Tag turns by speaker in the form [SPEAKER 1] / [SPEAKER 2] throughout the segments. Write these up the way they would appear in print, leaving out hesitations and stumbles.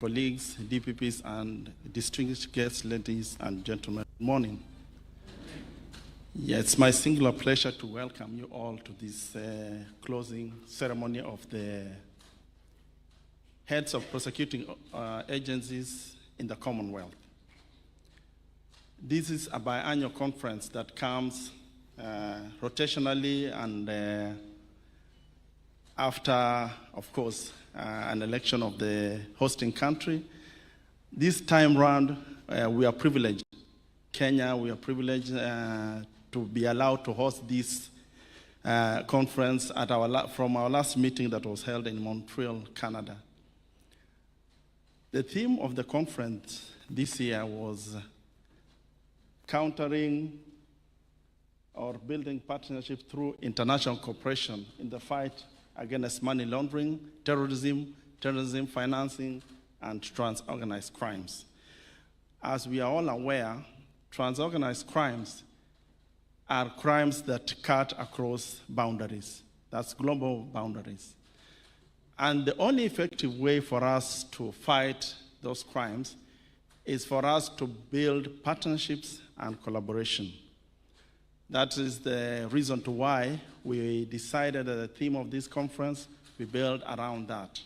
[SPEAKER 1] colleagues, DPPs, and distinguished guests, ladies and gentlemen, good morning. Yeah, it's my singular pleasure to welcome you all to this closing ceremony of the heads of prosecuting agencies in the Commonwealth. This is a biannual conference that comes rotationally and after, of course, an election of the hosting country. This time round, we are privileged. Kenya, we are privileged to be allowed to host this conference at from our last meeting that was held in Montreal, Canada. The theme of the conference this year was countering or building partnership through international cooperation in the fight against money laundering, terrorism financing, and trans-organized crimes. As we are all aware, trans-organized crimes are crimes that cut across boundaries. That's global boundaries. And the only effective way for us to fight those crimes is for us to build partnerships and collaboration. That is the reason to why we decided that the theme of this conference, we build around that.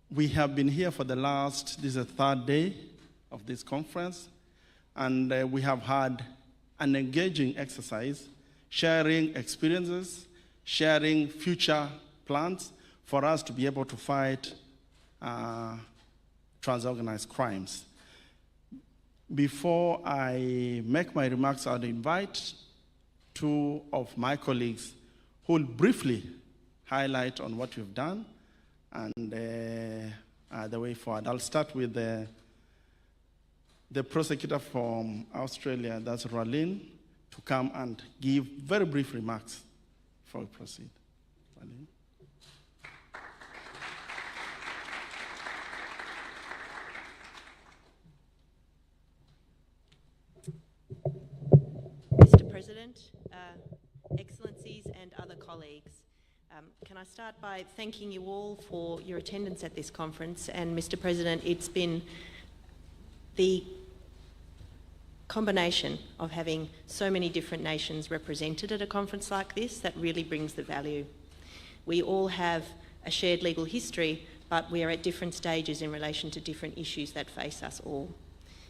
[SPEAKER 1] We have been here for this is the third day of this conference, and we have had an engaging exercise, sharing experiences, sharing future plans for us to be able to fight trans-organized crimes. Before I make my remarks, I'll invite two of my colleagues who will briefly highlight on what we've done and the way forward. I'll start with the prosecutor from Australia, that's Ralin, to come and give very brief remarks before we proceed. Ralin.
[SPEAKER 2] Mr. President, Excellencies and other colleagues, can I start by thanking you all for your attendance at this conference? And Mr. President, it's been the combination of having so many different nations represented at a conference like this that really brings the value. We all have a shared legal history, but we are at different stages in relation to different issues that face us all.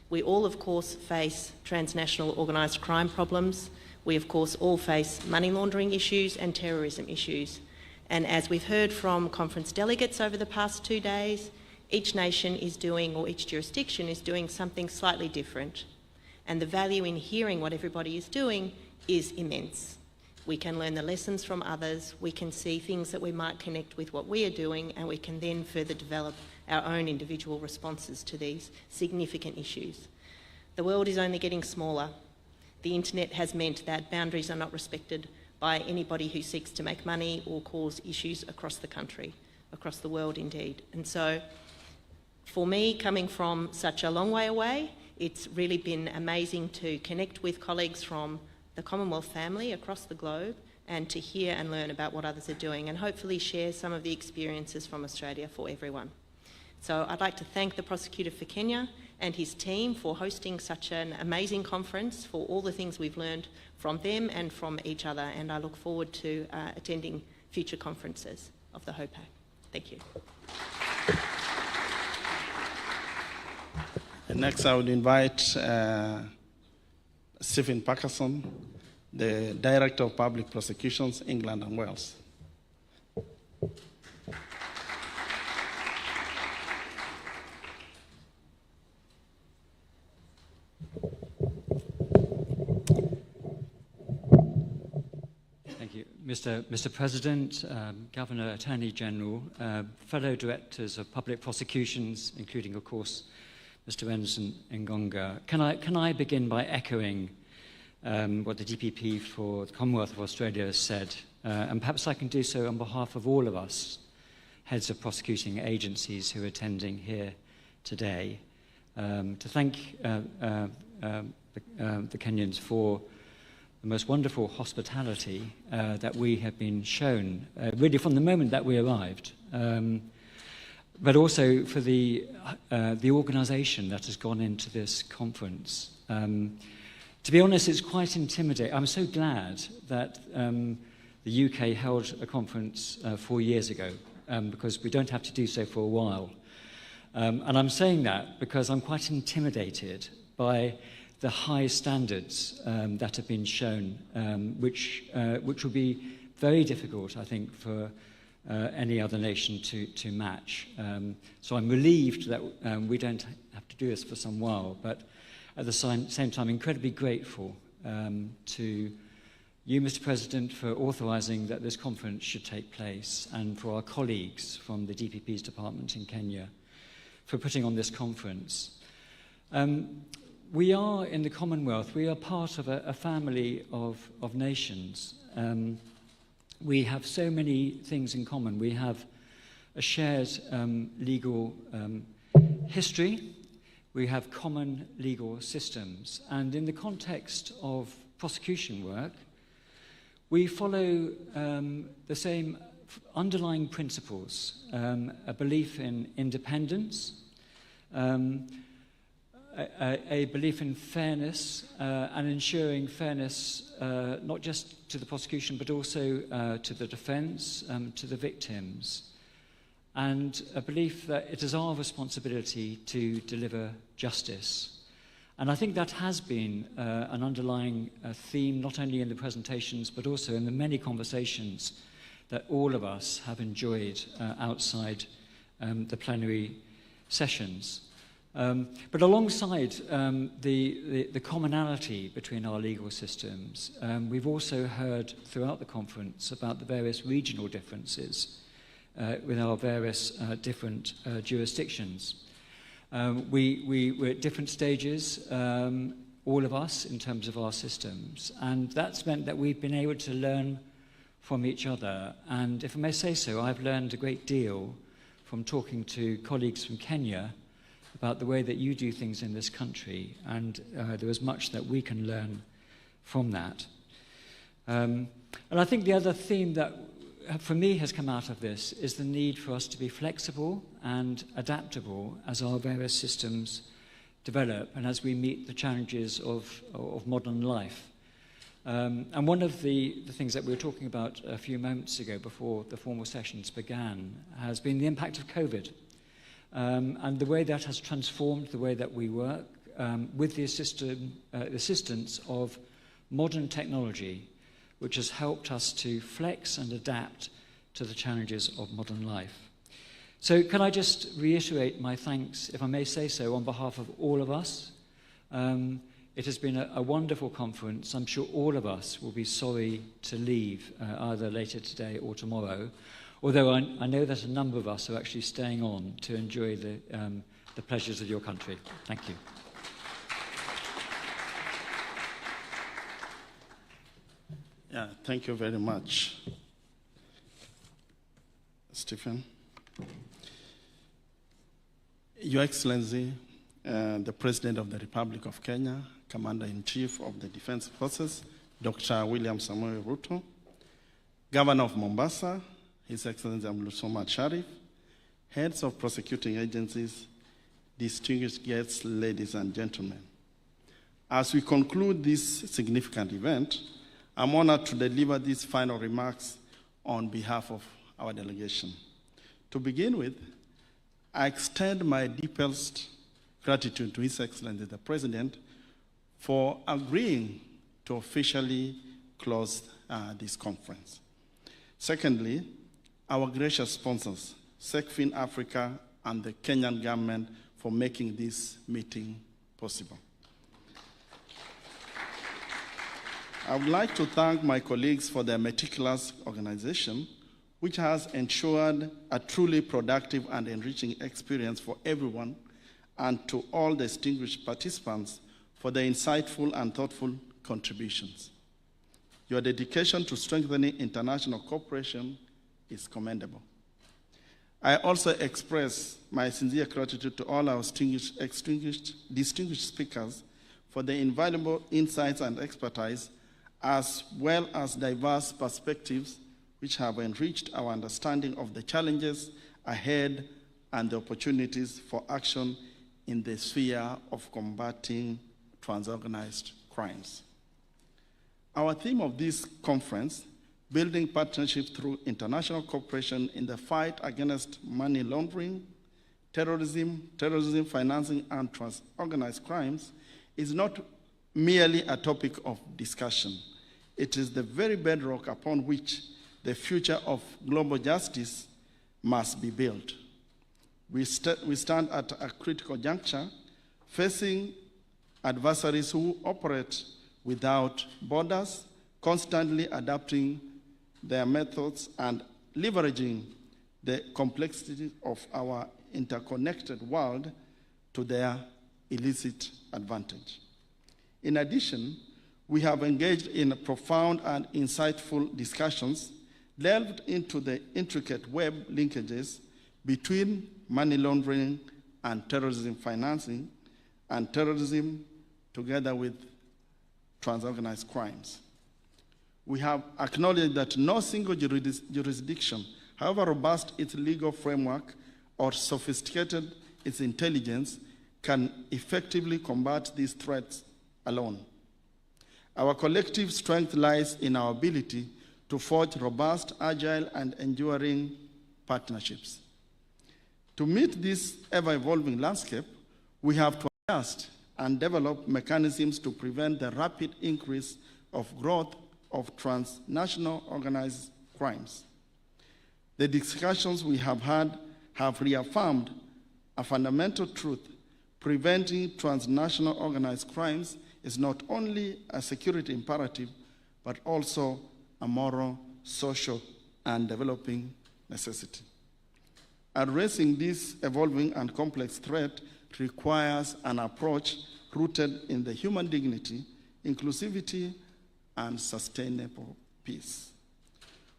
[SPEAKER 2] We all, of course, face transnational organised crime problems. We, of course, all face money laundering issues and terrorism issues. And as we've heard from conference delegates over the past 2 days, each nation is doing, or each jurisdiction is doing something slightly different. And the value in hearing what everybody is doing is immense. We can learn the lessons from others, we can see things that we might connect with what we are doing, and we can then further develop our own individual responses to these significant issues. The world is only getting smaller. The internet has meant that boundaries are not respected by anybody who seeks to make money or cause issues across the country, across the world indeed. And so, for me, coming from such a long way away, it's really been amazing to connect with colleagues from the Commonwealth family across the globe and to hear and learn about what others are doing and hopefully share some of the experiences from Australia for everyone. So I'd like to thank the Prosecutor for Kenya and his team for hosting such an amazing conference, for all the things we've learned from them and from each other, and I look forward to attending future conferences of the HOPAC. Thank you.
[SPEAKER 1] And next I would invite Stephen Parkinson, the Director of Public Prosecutions, England and Wales.
[SPEAKER 3] Mr. President, Governor, Attorney General, fellow directors of public prosecutions, including, of course, Mr. Ensign Ngonga, can I begin by echoing what the DPP for the Commonwealth of Australia has said, and perhaps I can do so on behalf of all of us, heads of prosecuting agencies who are attending here today, to thank the Kenyans for the most wonderful hospitality that we have been shown, really from the moment that we arrived. but also for the organisation that has gone into this conference. To be honest, it's quite intimidating. I'm so glad that the UK held a conference 4 years ago, because we don't have to do so for a while. And I'm saying that because I'm quite intimidated by the high standards that have been shown, which will be very difficult, I think, for any other nation to match. So I'm relieved that we don't have to do this for some while, but at the same time, incredibly grateful to you, Mr. President, for authorising that this conference should take place, and for our colleagues from the DPP's department in Kenya for putting on this conference. We are, in the Commonwealth, we are part of a family of nations. We have so many things in common. We have a shared legal history. We have common legal systems. And in the context of prosecution work, we follow the same underlying principles, a belief in independence, a belief in fairness, and ensuring fairness not just to the prosecution but also to the defence, to the victims, and a belief that it is our responsibility to deliver justice. And I think that has been an underlying theme, not only in the presentations but also in the many conversations that all of us have enjoyed outside the plenary sessions. But alongside the commonality between our legal systems, we've also heard throughout the conference about the various regional differences with our various different jurisdictions. We're at different stages, all of us, in terms of our systems, and that's meant that we've been able to learn from each other. And if I may say so, I've learned a great deal from talking to colleagues from Kenya about the way that you do things in this country, and there is much that we can learn from that. And I think the other theme that for me has come out of this is the need for us to be flexible and adaptable as our various systems develop and as we meet the challenges of modern life. And one of the things that we were talking about a few moments ago before the formal sessions began has been the impact of COVID. And the way that has transformed the way that we work with the assistance of modern technology, which has helped us to flex and adapt to the challenges of modern life. So can I just reiterate my thanks, if I may say so, on behalf of all of us. It has been a wonderful conference. I'm sure all of us will be sorry to leave either later today or tomorrow, although I know that a number of us are actually staying on to enjoy the pleasures of your country. Thank you.
[SPEAKER 1] Yeah, thank you very much, Stephen. Your Excellency, the President of the Republic of Kenya, Commander-in-Chief of the Defense Forces, Dr. William Samoei Ruto, Governor of Mombasa, His Excellency Abdulswamad Sharif, heads of prosecuting agencies, distinguished guests, ladies and gentlemen. As we conclude this significant event, I'm honored to deliver these final remarks on behalf of our delegation. To begin with, I extend my deepest gratitude to His Excellency the President for agreeing to officially close this conference. Secondly, our gracious sponsors, SecFin Africa and the Kenyan government, for making this meeting possible. I would like to thank my colleagues for their meticulous organization, which has ensured a truly productive and enriching experience for everyone, and to all distinguished participants for their insightful and thoughtful contributions. Your dedication to strengthening international cooperation is commendable. I also express my sincere gratitude to all our distinguished speakers for their invaluable insights and expertise, as well as diverse perspectives which have enriched our understanding of the challenges ahead and the opportunities for action in the sphere of combating transorganized crimes. Our theme of this conference, Building Partnership Through International Cooperation in the Fight Against Money Laundering, Terrorism Financing, and Transorganized Crimes, is not merely a topic of discussion. It is the very bedrock upon which the future of global justice must be built. We stand at a critical juncture, facing adversaries who operate without borders, constantly adapting their methods and leveraging the complexity of our interconnected world to their illicit advantage. In addition, we have engaged in profound and insightful discussions, delved into the intricate web linkages between money laundering and terrorism financing, and terrorism together with transorganized crimes. We have acknowledged that no single jurisdiction, however robust its legal framework or sophisticated its intelligence, can effectively combat these threats alone. Our collective strength lies in our ability to forge robust, agile, and enduring partnerships. To meet this ever-evolving landscape, we have to adjust and develop mechanisms to prevent the rapid increase of growth of transnational organized crimes. The discussions we have had have reaffirmed a fundamental truth: preventing transnational organized crimes is not only a security imperative, but also a moral, social, and developing necessity. Addressing this evolving and complex threat requires an approach rooted in the human dignity, inclusivity, and sustainable peace.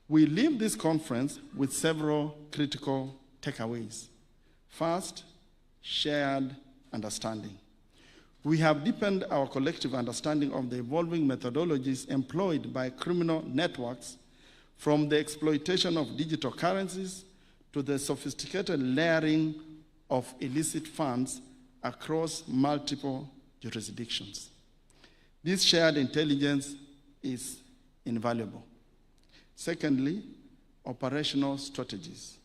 [SPEAKER 1] We leave this conference with several critical takeaways. First, shared understanding. We have deepened our collective understanding of the evolving methodologies employed by criminal networks, from the exploitation of digital currencies to the sophisticated layering of illicit funds across multiple jurisdictions. This shared intelligence is invaluable. Secondly, operational strategies.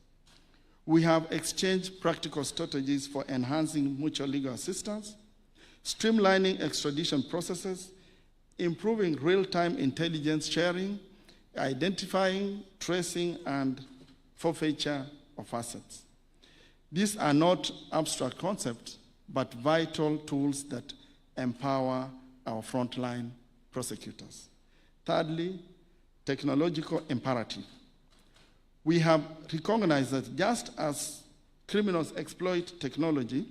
[SPEAKER 1] We have exchanged practical strategies for enhancing mutual legal assistance, streamlining extradition processes, improving real-time intelligence sharing, identifying, tracing, and forfeiture of assets. These are not abstract concepts, but vital tools that empower our frontline prosecutors. Thirdly, technological imperative. We have recognized that just as criminals exploit technology,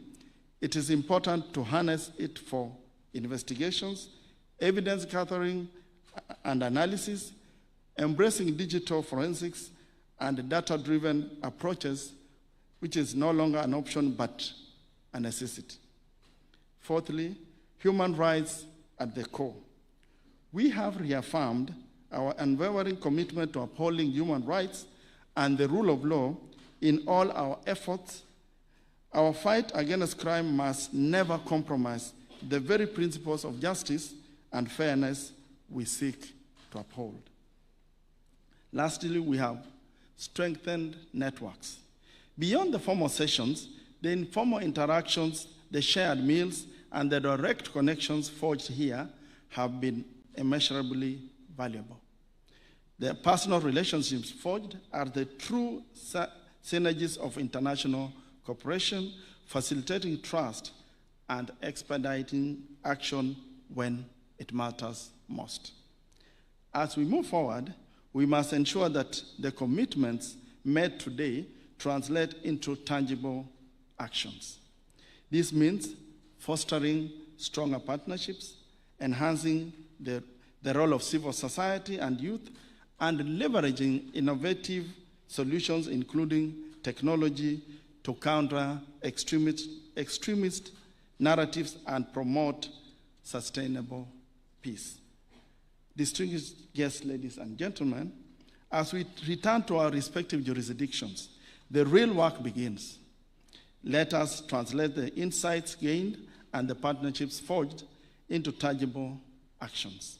[SPEAKER 1] it is important to harness it for investigations, evidence gathering and analysis, embracing digital forensics and data-driven approaches, which is no longer an option but a necessity. Fourthly, human rights at the core. We have reaffirmed our unwavering commitment to upholding human rights and the rule of law in all our efforts. Our fight against crime must never compromise the very principles of justice and fairness we seek to uphold. Lastly, we have strengthened networks. Beyond the formal sessions, the informal interactions, the shared meals, and the direct connections forged here have been immeasurably valuable. The personal relationships forged are the true synergies of international cooperation, facilitating trust and expediting action when it matters most. As we move forward, we must ensure that the commitments made today translate into tangible actions. This means fostering stronger partnerships, enhancing the role of civil society and youth, and leveraging innovative solutions, including technology, to counter extremist narratives and promote sustainable peace. Distinguished guests, ladies and gentlemen, as we return to our respective jurisdictions, the real work begins. Let us translate the insights gained and the partnerships forged into tangible actions.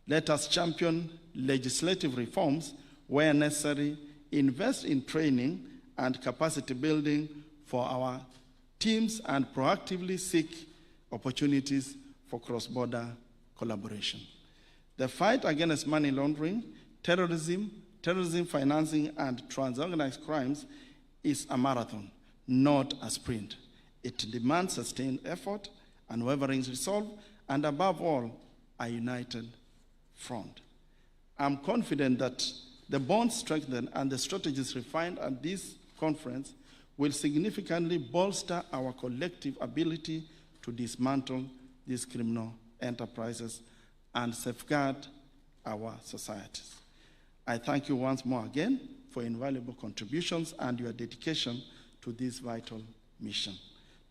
[SPEAKER 1] Let us champion legislative reforms where necessary, invest in training and capacity building for our teams, and proactively seek opportunities for cross-border collaboration. The fight against money laundering, terrorism financing, and transorganized crimes is a marathon, not a sprint. It demands sustained effort, unwavering resolve, and above all, a united front. I'm confident that the bonds strengthened and the strategies refined at this conference will significantly bolster our collective ability to dismantle these criminal enterprises and safeguard our societies. I thank you once more again for invaluable contributions and your dedication to this vital mission.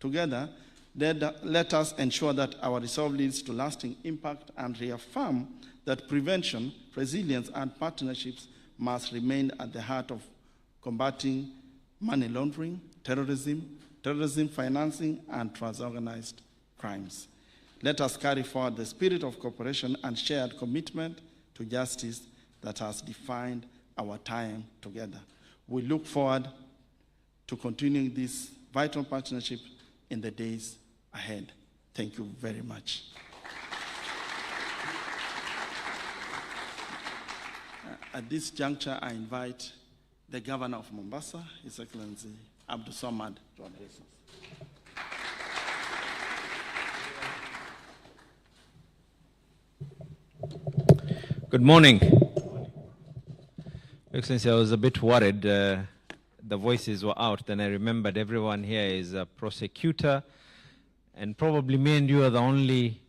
[SPEAKER 1] Together, let us ensure that our resolve leads to lasting impact and reaffirm that prevention, resilience, and partnerships must remain at the heart of combating money laundering, terrorism financing, and transorganized crimes. Let us carry forward the spirit of cooperation and shared commitment to justice that has defined our time together. We look forward to continuing this vital partnership in the days ahead. Thank you very much. At this juncture, I invite the Governor of Mombasa, His Excellency Abdul Samad, to address us.
[SPEAKER 4] Good morning. Excellency, I was a bit worried. The voices were out. Then I remembered everyone here is a prosecutor, and probably me and you are the only,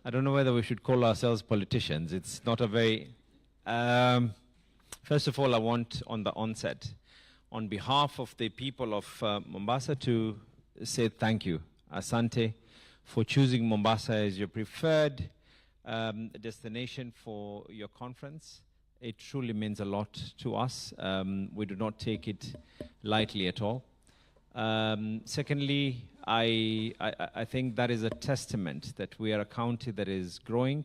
[SPEAKER 4] I don't know whether we should call ourselves politicians. It's not a very, first of all, I want on the onset, on behalf of the people of Mombasa, to say thank you, Asante, for choosing Mombasa as your preferred destination for your conference. It truly means a lot to us. We do not take it lightly at all. Secondly, I think that is a testament that we are a county that is growing.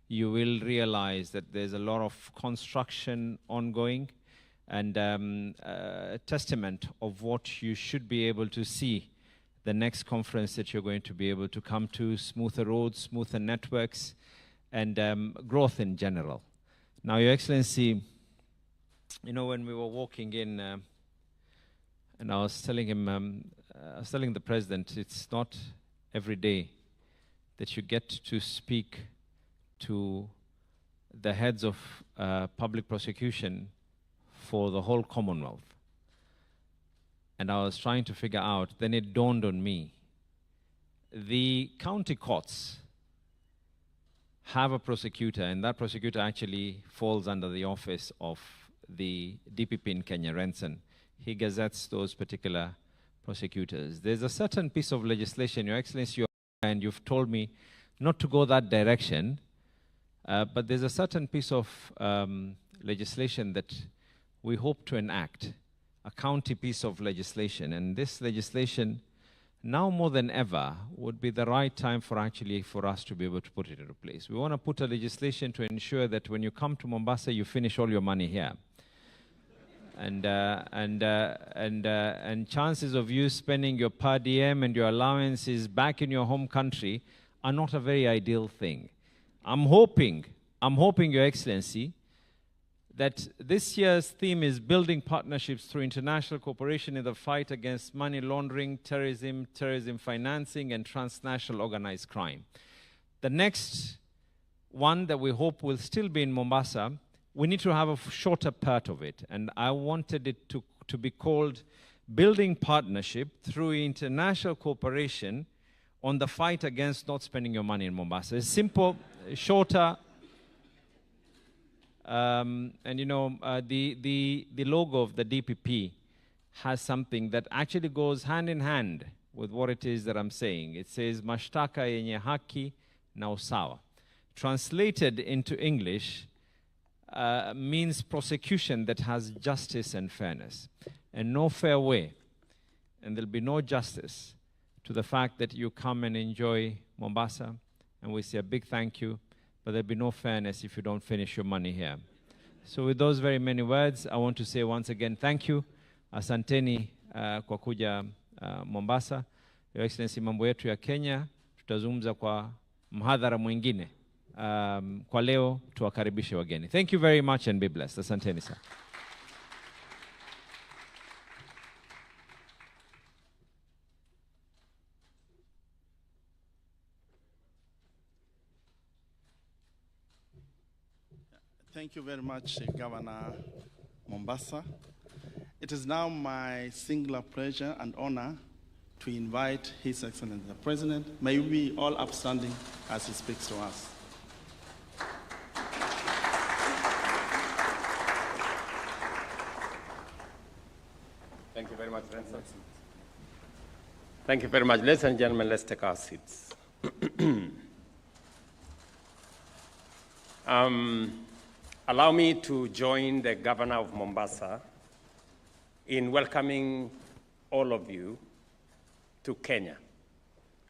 [SPEAKER 4] You will realize that there's a lot of construction ongoing, and a testament of what you should be able to see the next conference that you're going to be able to come to: smoother roads, smoother networks, and growth in general. Now, Your Excellency, you know, when we were walking in, and I was telling him, I was telling the President, it's not every day that you get to speak to the heads of public prosecution for the whole Commonwealth. And I was trying to figure out, then it dawned on me, the county courts have a prosecutor, and that prosecutor actually falls under the office of the DPP in Kenya, Renson. He gazettes those particular prosecutors. There's a certain piece of legislation, Your Excellency, and you've told me not to go that direction, but there's a certain piece of legislation that we hope to enact, a county piece of legislation, and this legislation, now more than ever, would be the right time for us to be able to put it into place. We want to put a legislation to ensure that when you come to Mombasa, you finish all your money here. And chances of you spending your per diem and your allowances back in your home country are not a very ideal thing. I'm hoping, Your Excellency, that this year's theme is building partnerships through international cooperation in the fight against money laundering, terrorism financing, and transnational organized crime. The next one that we hope will still be in Mombasa, we need to have a shorter part of it, and I wanted it to be called Building Partnership Through International Cooperation on the Fight Against Not Spending Your Money in Mombasa. It's simple, shorter. And you know, the logo of the DPP has something that actually goes hand in hand with what it is that I'm saying. It says mashtaka yenye haki na usawa. Translated into English means prosecution that has justice and fairness. And no fair way and there'll be no justice to the fact that you come and enjoy Mombasa, and we say a big thank you, but there'll be no fairness if you don't finish your money here. So with those very many words, I want to say once again thank you. Asanteni kwa kuja Mombasa. Your Excellency, mambo yetu ya Kenya tutazungumza kwa mhadhara mwingine. Kwa leo tuwakaribishe wageni. Thank you very much and be blessed. Asanteni sana.
[SPEAKER 1] Thank you very much, Governor Mombasa. It is now my singular pleasure and honor to invite His Excellency the President. May we be all upstanding as he speaks to us.
[SPEAKER 5] Thank you very much, Renson. Thank you very much. Ladies and gentlemen, let's take our seats. Allow me to join the Governor of Mombasa in welcoming all of you to Kenya,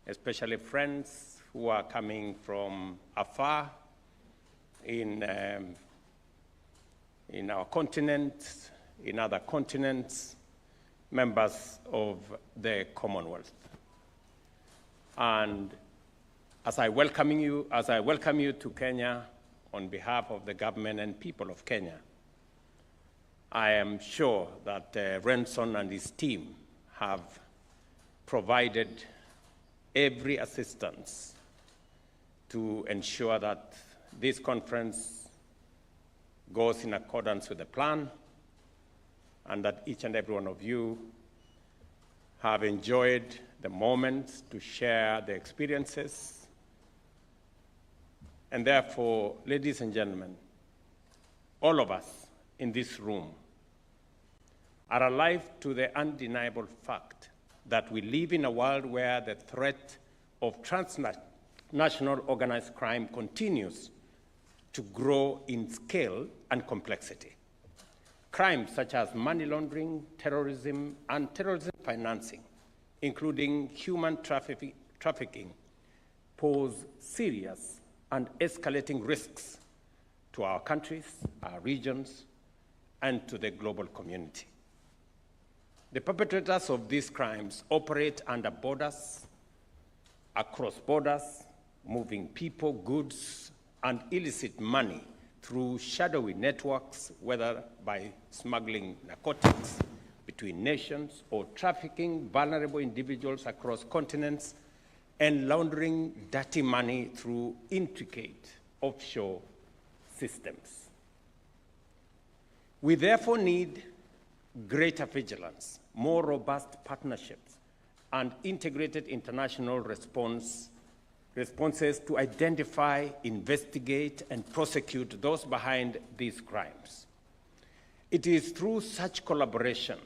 [SPEAKER 5] especially friends who are coming from afar in our continent, in other continents, members of the Commonwealth. And as I welcome you to Kenya, on behalf of the government and people of Kenya, I am sure that Renson and his team have provided every assistance to ensure that this conference goes in accordance with the plan, and that each and every one of you have enjoyed the moment to share the experiences. And therefore, ladies and gentlemen, all of us in this room are alive to the undeniable fact that we live in a world where the threat of transnational organized crime continues to grow in scale and complexity. Crimes such as money laundering, terrorism, and terrorism financing, including human trafficking, pose serious and escalating risks to our countries, our regions, and to the global community. The perpetrators of these crimes operate under borders, across borders, moving people, goods, and illicit money through shadowy networks, whether by smuggling narcotics between nations or trafficking vulnerable individuals across continents, and laundering dirty money through intricate offshore systems. We therefore need greater vigilance, more robust partnerships, and integrated international responses to identify, investigate, and prosecute those behind these crimes. It is through such collaboration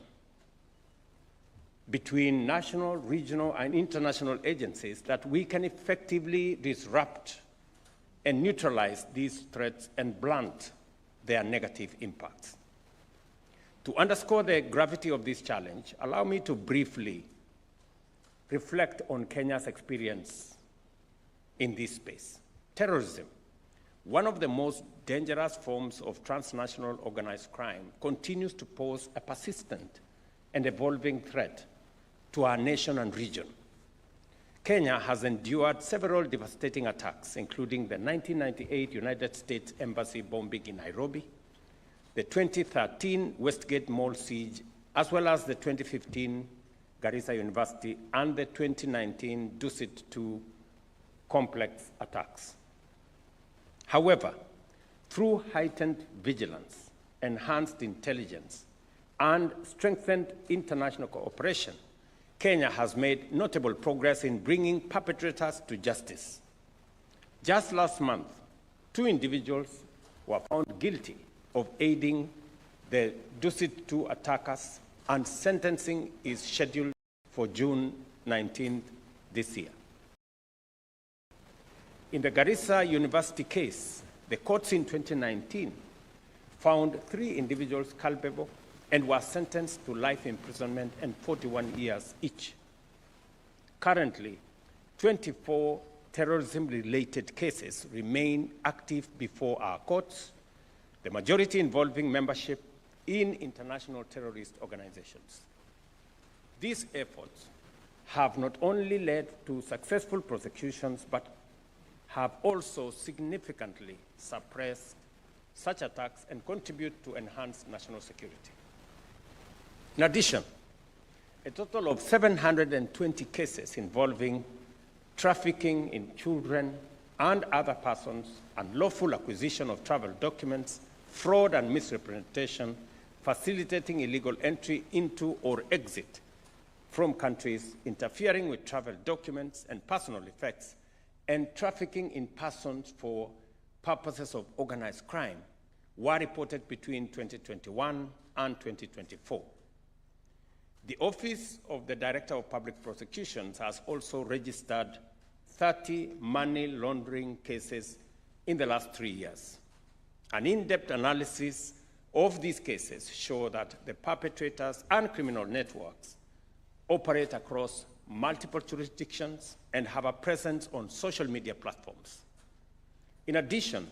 [SPEAKER 5] between national, regional, and international agencies that we can effectively disrupt and neutralize these threats and blunt their negative impacts. To underscore the gravity of this challenge, allow me to briefly reflect on Kenya's experience in this space. Terrorism, one of the most dangerous forms of transnational organized crime, continues to pose a persistent and evolving threat to our nation and region. Kenya has endured several devastating attacks, including the 1998 United States Embassy bombing in Nairobi, the 2013 Westgate Mall siege, as well as the 2015 Garissa University and the 2019 Dusit II complex attacks. However, through heightened vigilance, enhanced intelligence, and strengthened international cooperation, Kenya has made notable progress in bringing perpetrators to justice. Just last month, 2 individuals were found guilty of aiding the Dusit II attackers, and sentencing is scheduled for June 19th this year. In the Garissa University case, the courts in 2019 found 3 individuals culpable and were sentenced to life imprisonment and 41 years each. Currently, 24 terrorism-related cases remain active before our courts, the majority involving membership in international terrorist organizations. These efforts have not only led to successful prosecutions, but have also significantly suppressed such attacks and contribute to enhanced national security. In addition, a total of 720 cases involving trafficking in children and other persons, unlawful acquisition of travel documents, fraud and misrepresentation, facilitating illegal entry into or exit from countries, interfering with travel documents and personal effects, and trafficking in persons for purposes of organized crime were reported between 2021 and 2024. The Office of the Director of Public Prosecutions has also registered 30 money laundering cases in the last 3 years. An in-depth analysis of these cases show that the perpetrators and criminal networks operate across multiple jurisdictions and have a presence on social media platforms. In addition,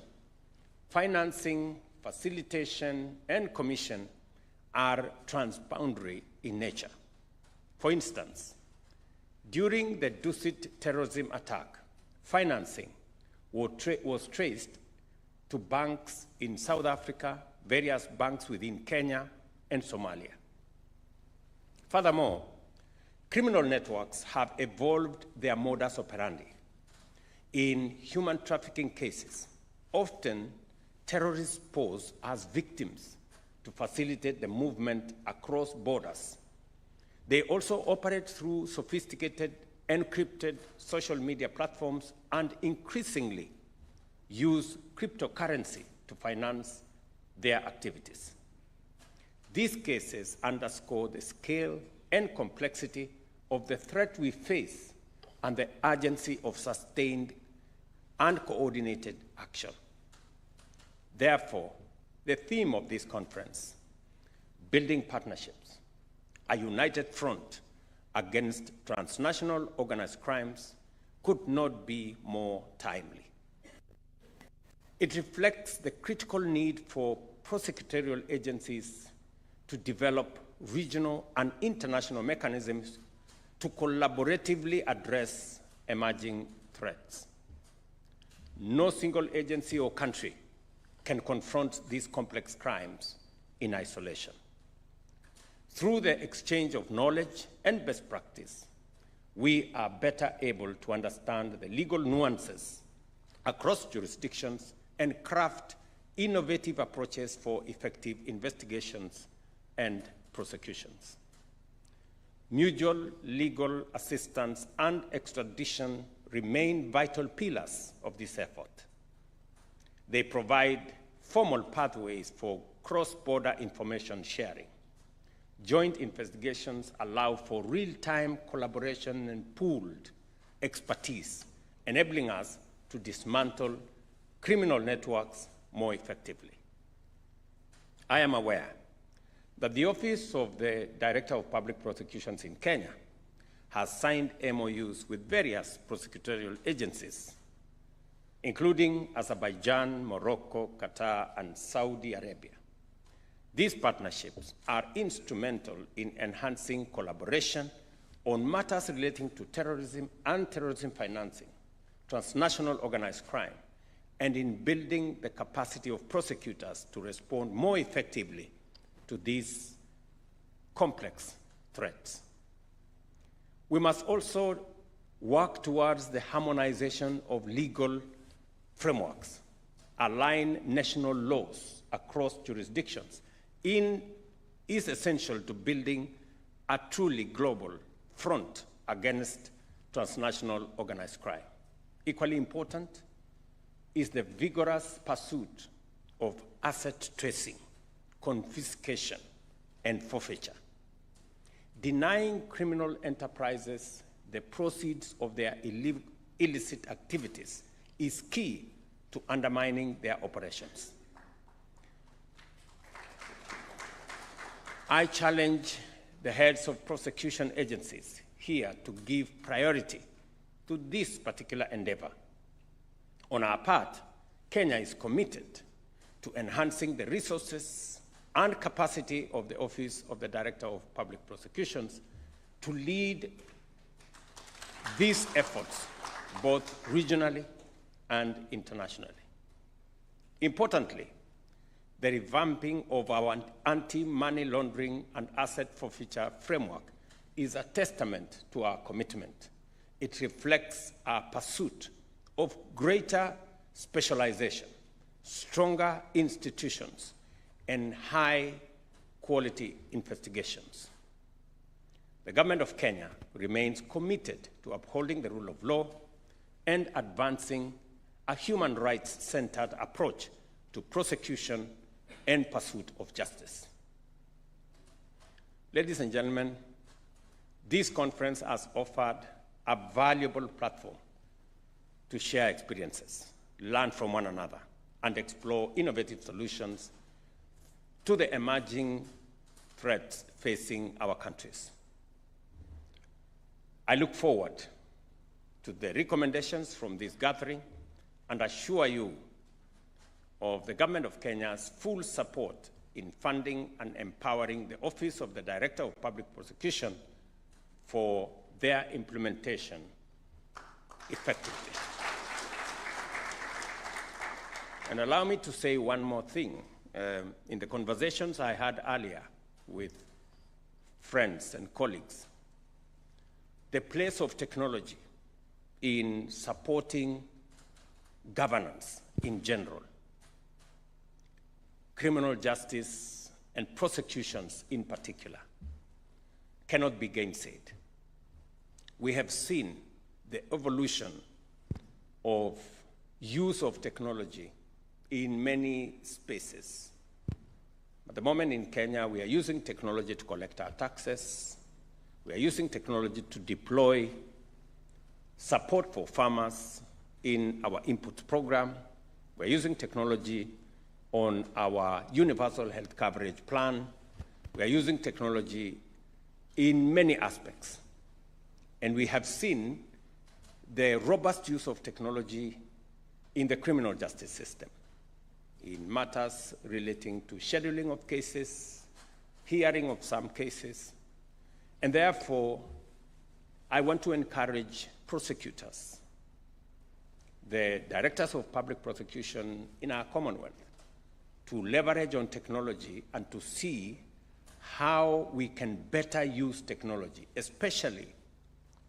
[SPEAKER 5] financing, facilitation, and commission are transboundary in nature. For instance, during the Dusit terrorism attack, financing was traced to banks in South Africa, various banks within Kenya, and Somalia. Furthermore, criminal networks have evolved their modus operandi. In human trafficking cases, often terrorists pose as victims to facilitate the movement across borders. They also operate through sophisticated, encrypted social media platforms and increasingly use cryptocurrency to finance their activities. These cases underscore the scale and complexity of the threat we face and the urgency of sustained and coordinated action. Therefore, the theme of this conference, Building Partnerships, a united front against transnational organized crimes, could not be more timely. It reflects the critical need for prosecutorial agencies to develop regional and international mechanisms to collaboratively address emerging threats. No single agency or country can confront these complex crimes in isolation. Through the exchange of knowledge and best practice, we are better able to understand the legal nuances across jurisdictions and craft innovative approaches for effective investigations and prosecutions. Mutual legal assistance and extradition remain vital pillars of this effort. They provide formal pathways for cross-border information sharing. Joint investigations allow for real-time collaboration and pooled expertise, enabling us to dismantle criminal networks more effectively. I am aware that the Office of the Director of Public Prosecutions in Kenya has signed MOUs with various prosecutorial agencies, including Azerbaijan, Morocco, Qatar, and Saudi Arabia. These partnerships are instrumental in enhancing collaboration on matters relating to terrorism and terrorism financing, transnational organized crime, and in building the capacity of prosecutors to respond more effectively to these complex threats. We must also work towards the harmonization of legal frameworks, align national laws across jurisdictions is essential to building a truly global front against transnational organized crime. Equally important is the vigorous pursuit of asset tracing, confiscation, and forfeiture. Denying criminal enterprises the proceeds of their illicit activities is key to undermining their operations. I challenge the heads of prosecution agencies here to give priority to this particular endeavor. On our part, Kenya is committed to enhancing the resources and capacity of the Office of the Director of Public Prosecutions to lead these efforts both regionally and internationally. Importantly, the revamping of our anti-money laundering and asset forfeiture framework is a testament to our commitment. It reflects our pursuit of greater specialization, stronger institutions, and high-quality investigations. The government of Kenya remains committed to upholding the rule of law and advancing a human rights-centered approach to prosecution and pursuit of justice. Ladies and gentlemen, this conference has offered a valuable platform to share experiences, learn from one another, and explore innovative solutions to the emerging threats facing our countries. I look forward to the recommendations from this gathering and assure you of the Government of Kenya's full support in funding and empowering the Office of the Director of Public Prosecution for their implementation effectively. And allow me to say one more thing. In the conversations I had earlier with friends and colleagues, the place of technology in supporting governance in general, criminal justice and prosecutions in particular, cannot be gainsaid. We have seen the evolution of use of technology in many spaces. At the moment in Kenya, we are using technology to collect our taxes. We are using technology to deploy support for farmers in our input program. We're using technology on our universal health coverage plan. We are using technology in many aspects. And we have seen the robust use of technology in the criminal justice system, in matters relating to scheduling of cases, hearing of some cases. And therefore, I want to encourage prosecutors, the directors of public prosecution in our Commonwealth, to leverage on technology and to see how we can better use technology, especially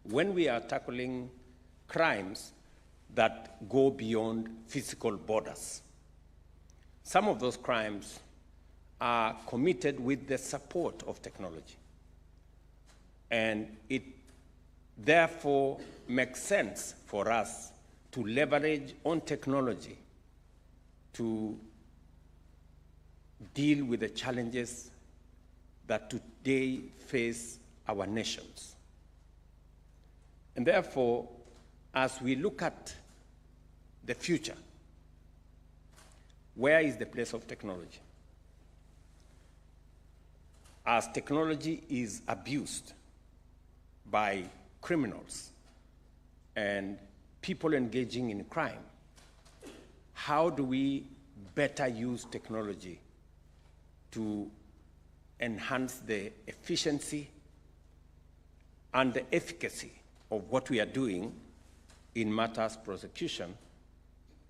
[SPEAKER 5] when we are tackling crimes that go beyond physical borders. Some of those crimes are committed with the support of technology. And it therefore makes sense for us to leverage on technology to deal with the challenges that today face our nations. And therefore, as we look at the future, where is the place of technology? As technology is abused by criminals and people engaging in crime, how do we better use technology to enhance the efficiency and the efficacy of what we are doing in matters prosecution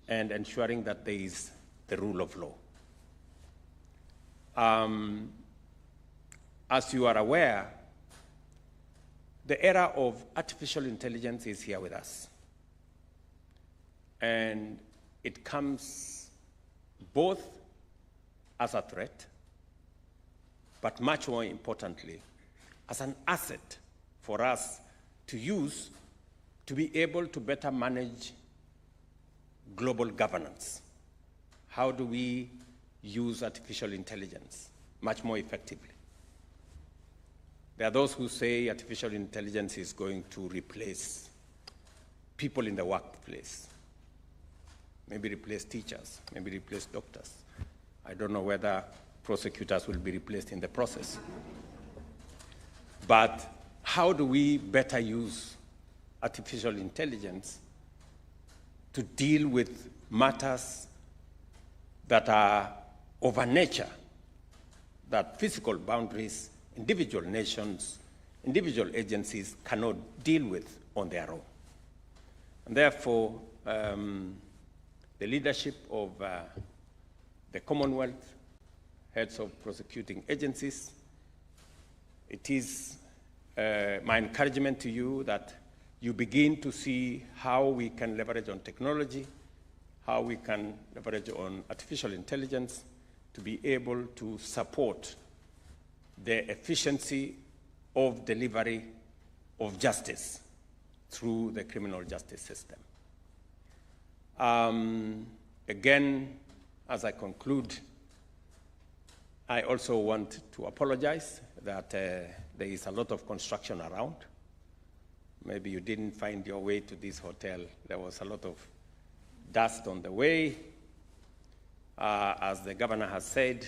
[SPEAKER 5] and ensuring that there is the rule of law? As you are aware, the era of artificial intelligence is here with us. And it comes both as a threat, but much more importantly, as an asset for us to use to be able to better manage global governance. How do we use artificial intelligence much more effectively? There are those who say artificial intelligence is going to replace people in the workplace, maybe replace teachers, maybe replace doctors. I don't know whether prosecutors will be replaced in the process. But how do we better use artificial intelligence to deal with matters that are of a nature that physical boundaries, individual nations, individual agencies cannot deal with on their own? And therefore, the leadership of the Commonwealth, heads of prosecuting agencies, it is my encouragement to you that you begin to see how we can leverage on technology, how we can leverage on artificial intelligence to be able to support the efficiency of delivery of justice through the criminal justice system. Again, as I conclude, I also want to apologize that there is a lot of construction around. Maybe you didn't find your way to this hotel. There was a lot of dust on the way. As the governor has said,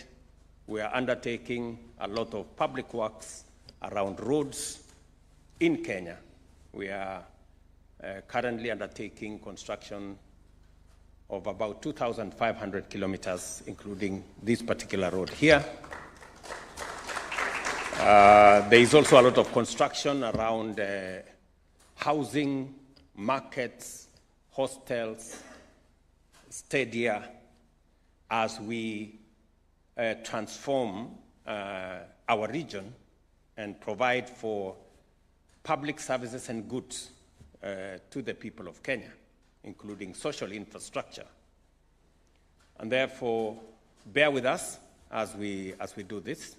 [SPEAKER 5] we are undertaking a lot of public works around roads in Kenya. We are currently undertaking construction of about 2,500 kilometers, including this particular road here. There is also a lot of construction around housing, markets, hostels, stadia, as we transform our region and provide for public services and goods to the people of Kenya, including social infrastructure. And therefore, bear with us as we do this.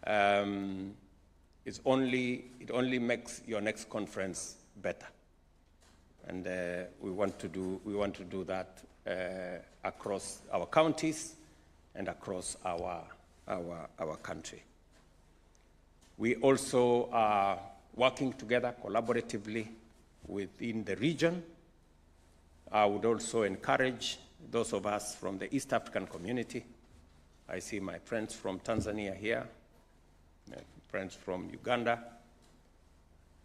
[SPEAKER 5] It only makes your next conference better. And we want to do that across our counties and across our country. We also are working together collaboratively within the region. I would also encourage those of us from the East African community. I see my friends from Tanzania here, my friends from Uganda,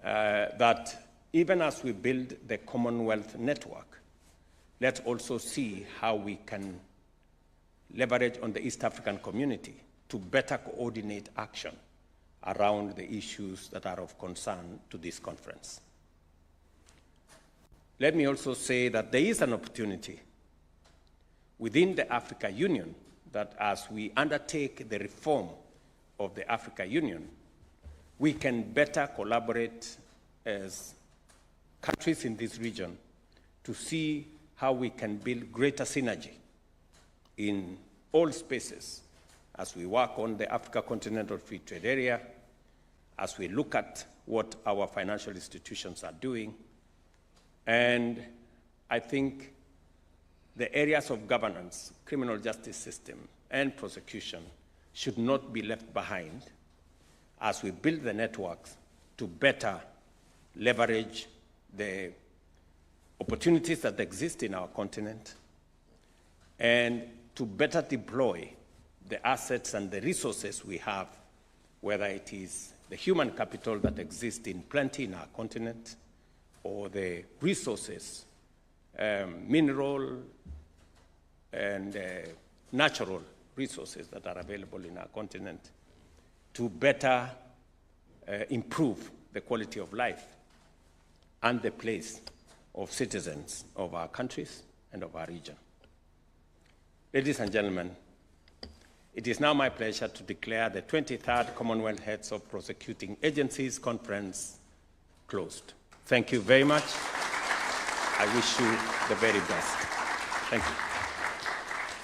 [SPEAKER 5] that even as we build the Commonwealth network, let's also see how we can leverage on the East African community to better coordinate action around the issues that are of concern to this conference. Let me also say that there is an opportunity within the Africa Union that as we undertake the reform of the Africa Union, we can better collaborate as countries in this region to see how we can build greater synergy in all spaces as we work on the Africa Continental Free Trade Area, as we look at what our financial institutions are doing. And I think the areas of governance, criminal justice system, and prosecution should not be left behind as we build the networks to better leverage the opportunities that exist in our continent and to better deploy the assets and the resources we have, whether it is the human capital that exists in plenty in our continent or the resources, mineral and natural resources that are available in our continent to better improve the quality of life and the place of citizens of our countries and of our region. Ladies and gentlemen, it is now my pleasure to declare the 23rd Commonwealth Heads of Prosecuting Agencies Conference closed. Thank you very much. I wish you the very best. Thank you.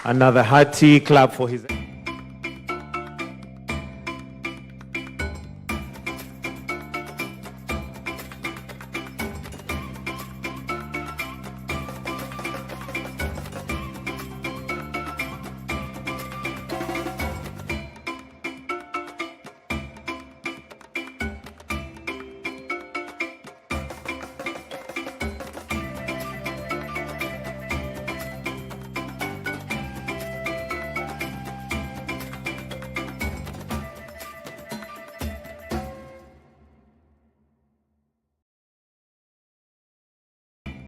[SPEAKER 6] Another hearty clap for his...